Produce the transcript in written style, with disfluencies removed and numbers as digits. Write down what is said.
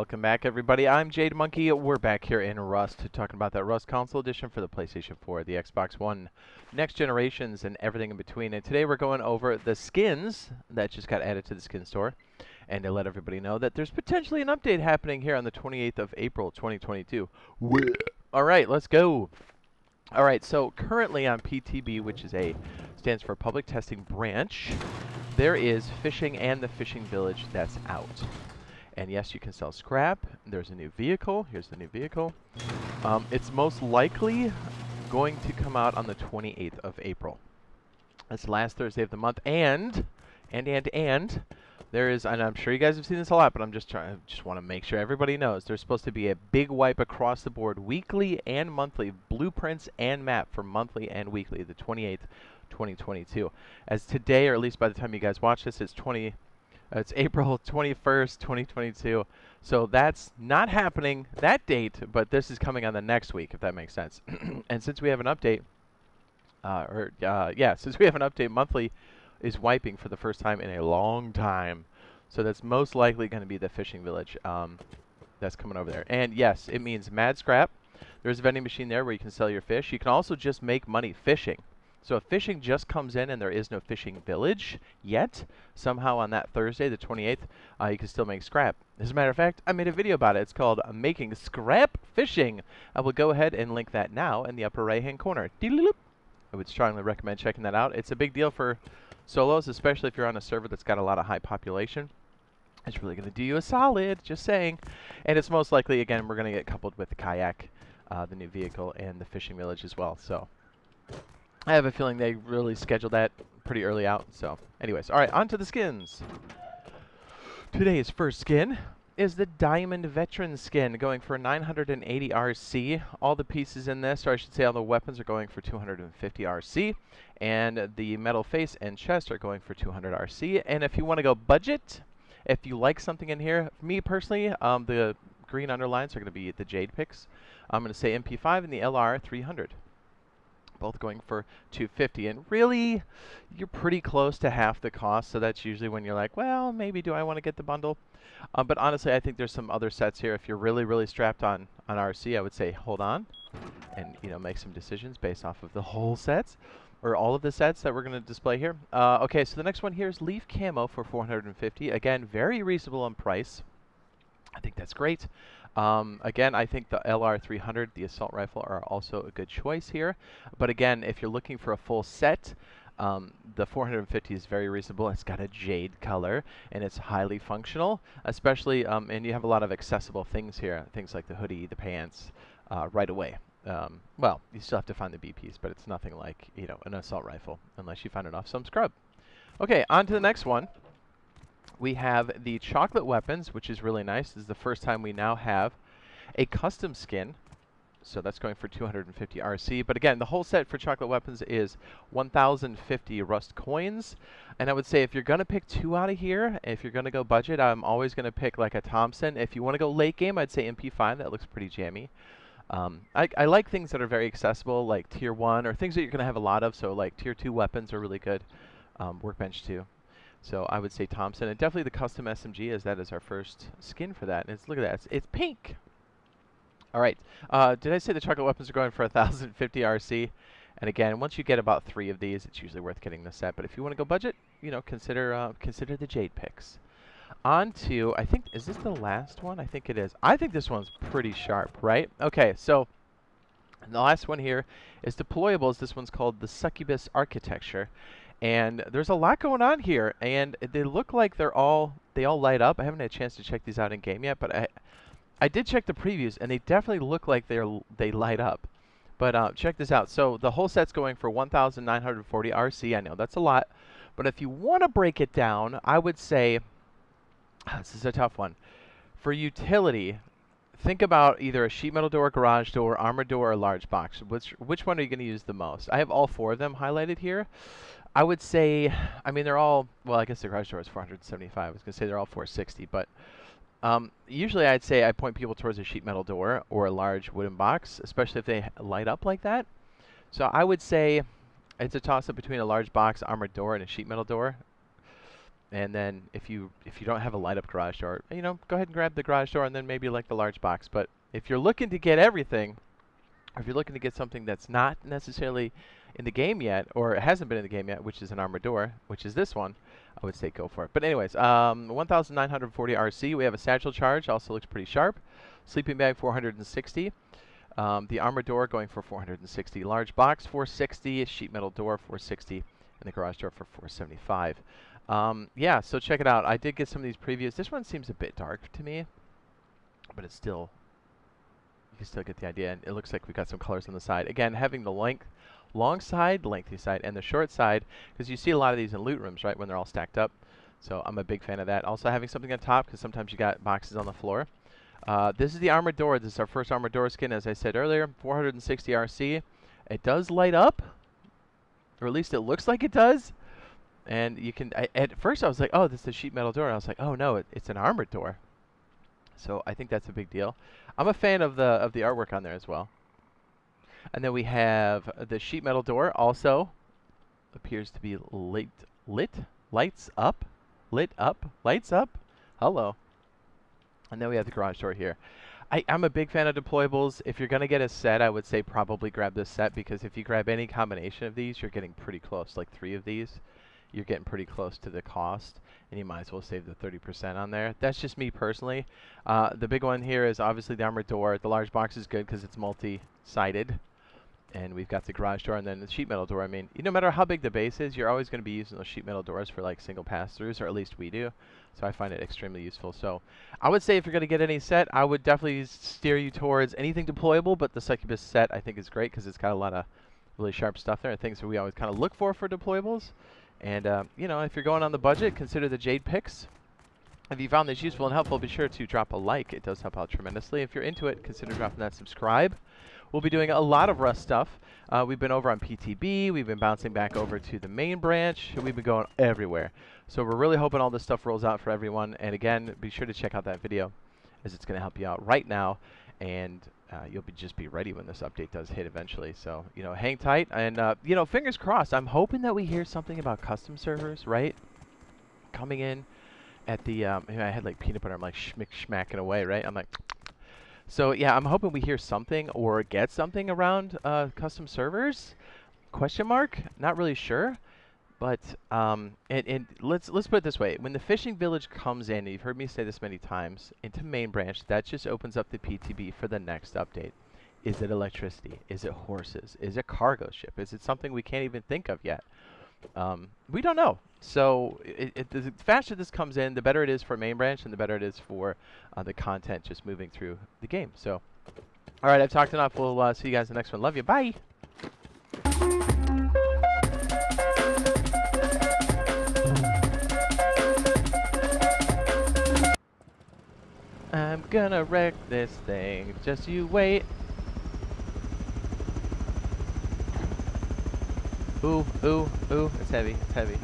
Welcome back, everybody. I'm Jade Monkey. We're back here in Rust, talking about that Rust Console Edition for the PlayStation 4, the Xbox One, next generations, and everything in between. And today we're going over the skins that just got added to the skin store, and to let everybody know that there's potentially an update happening here on the 28th of April, 2022. All right, let's go. All right, so currently on PTB, which stands for Public Testing Branch, there is fishing and the fishing village that's out. And yes, you can sell scrap. There's a new vehicle. Here's the new vehicle. It's most likely going to come out on the 28th of April. That's the last Thursday of the month. And there is, and I'm sure you guys have seen this a lot, but I just want to make sure everybody knows, there's supposed to be a big wipe across the board, weekly and monthly, blueprints and map for monthly and weekly, the 28th, 2022. As today, or at least by the time you guys watch this, it's April 21st, 2022. So that's not happening that date, but this is coming on the next week, if that makes sense. And since we have an update, since we have an update, monthly is wiping for the first time in a long time. So that's most likely going to be the fishing village that's coming over there. And yes, it means mad scrap. There's a vending machine there where you can sell your fish. You can also just make money fishing. So if fishing just comes in and there is no fishing village yet, somehow on that Thursday, the 28th, you can still make scrap. As a matter of fact, I made a video about it. It's called Making Scrap Fishing. I will go ahead and link that now in the upper right-hand corner. I would strongly recommend checking that out. It's a big deal for solos, especially if you're on a server that's got a lot of high population. It's really going to do you a solid, just saying. And it's most likely, again, we're going to get coupled with the kayak, the new vehicle, and the fishing village as well. So I have a feeling they really scheduled that pretty early out. So anyways, all right, on to the skins. Today's first skin is the Diamond Veteran skin, going for 980 RC. All the pieces in this, or I should say all the weapons, are going for 250 RC. And the metal face and chest are going for 200 RC. And if you want to go budget, if you like something in here, for me personally, the green underlines are going to be the Jade Picks. I'm going to say MP5 and the LR 300. Both going for 250, and really, you're pretty close to half the cost. So that's usually when you're like, well, maybe do I want to get the bundle? But honestly, I think there's some other sets here. If you're really strapped on RC, I would say hold on, and make some decisions based off of the whole sets, or all of the sets that we're going to display here. Okay, so the next one here is Leaf Camo for 450. Again, very reasonable in price. I think that's great. Again, I think the LR300, the assault rifle, are also a good choice here. But again, if you're looking for a full set, the 450 is very reasonable. It's got a jade color, and it's highly functional, especially, and you have a lot of accessible things here, things like the hoodie, the pants, right away. Well, you still have to find the BPs, but it's nothing like, an assault rifle, unless you find it off some scrub. Okay, on to the next one. We have the chocolate weapons, which is really nice. This is the first time we now have a custom skin. So that's going for 250 RC. But again, the whole set for chocolate weapons is 1,050 Rust coins. And I would say if you're going to pick two out of here, if you're going to go budget, I'm always going to pick like a Thompson. If you want to go late game, I'd say MP5. That looks pretty jammy. I like things that are very accessible, like Tier 1, or things that you're going to have a lot of. So like Tier 2 weapons are really good. Workbench 2. So I would say Thompson, and definitely the custom SMG, as that is our first skin for that. And look at that, it's pink. All right, did I say the chocolate weapons are going for 1,050 RC? And again, once you get about 3 of these, it's usually worth getting the set. But if you want to go budget, consider the Jade Picks. On to, I think, is this the last one? I think it is. I think this one's pretty sharp, right? Okay, so the last one here is Deployables. This one's called the Succubus Architecture. And there's a lot going on here, and they look like they all light up. I haven't had a chance to check these out in game yet, but I did check the previews, and they definitely look like they light up. But check this out. So the whole set's going for 1,940 RC. I know that's a lot, but if you want to break it down, I would say this is a tough one. For utility, think about either a sheet metal door, garage door, armored door, or large box. Which one are you going to use the most? I have all 4 of them highlighted here. I would say, I mean, they're all, well, I guess the garage door is 475. I was going to say they're all 460, but usually I'd say I point people towards a sheet metal door or a large wooden box, especially if they light up like that. So I would say it's a toss-up between a large box, armored door, and a sheet metal door. And then if you don't have a light up garage door, you know, go ahead and grab the garage door and then maybe like the large box. But if you're looking to get everything, or if you're looking to get something that's not necessarily in the game yet, or it hasn't been in the game yet, which is an armored door, which is this one, I would say go for it. But anyways, 1,940 RC. We have a satchel charge, also looks pretty sharp. Sleeping bag 460. The armored door going for 460. Large box 460. Sheet metal door 460. And the garage door for 475. Yeah, so check it out. I did get some of these previews. This one seems a bit dark to me, but it's still, you can still get the idea. And it looks like we got some colors on the side. Again, having the long side, lengthy side, and the short side, because you see a lot of these in loot rooms, right, when they're all stacked up. So I'm a big fan of that. Also having something on top, because sometimes you got boxes on the floor. This is the armored door. This is our first armored door skin, as I said earlier. 460 RC. It does light up, or at least it looks like it does. And you can, at first I was like, oh, this is a sheet metal door. I was like, oh no, it's an armored door. So I think that's a big deal. I'm a fan of the artwork on there as well. And then we have the sheet metal door, also appears to be lights up. Hello. And then we have the garage door here. I'm a big fan of deployables. If you're going to get a set, I would say probably grab this set, because if you grab any combination of these, you're getting pretty close, like 3 of these. You're getting pretty close to the cost, and you might as well save the 30% on there. That's just me personally. The big one here is obviously the armored door. The large box is good because it's multi-sided, and we've got the garage door and then the sheet metal door. I mean, no matter how big the base is, you're always going to be using those sheet metal doors for like single pass-throughs, or at least we do. So I find it extremely useful. So I would say if you're going to get any set, I would definitely steer you towards anything deployable, but the Succubus set I think is great because it's got a lot of really sharp stuff there, things that we always kind of look for deployables. And, you know, if you're going on the budget, consider the Jade Picks. If you found this useful and helpful, be sure to drop a like. It does help out tremendously. If you're into it, consider dropping that subscribe. We'll be doing a lot of Rust stuff. We've been over on PTB. We've been bouncing back over to the main branch. We've been going everywhere. So we're really hoping all this stuff rolls out for everyone. And, again, be sure to check out that video, as it's going to help you out right now. And you'll just be ready when this update does hit eventually. So, you know, hang tight. And, you know, fingers crossed. I'm hoping that we hear something about custom servers, right? Coming in at the, I had like peanut butter. I'm like schmacking away, right? I'm like, so yeah, I'm hoping we hear something or get something around custom servers. Question mark? Not really sure. But and let's put it this way: when the fishing village comes in, and you've heard me say this many times, into main branch, that just opens up the PTB for the next update. Is it electricity? Is it horses? Is it cargo ship? Is it something we can't even think of yet? We don't know. So the faster this comes in, the better it is for main branch, and the better it is for the content just moving through the game. So, all right, I've talked enough. We'll see you guys in the next one. Love you. Bye. I'm gonna wreck this thing, just you wait. Ooh, ooh, ooh, it's heavy, it's heavy.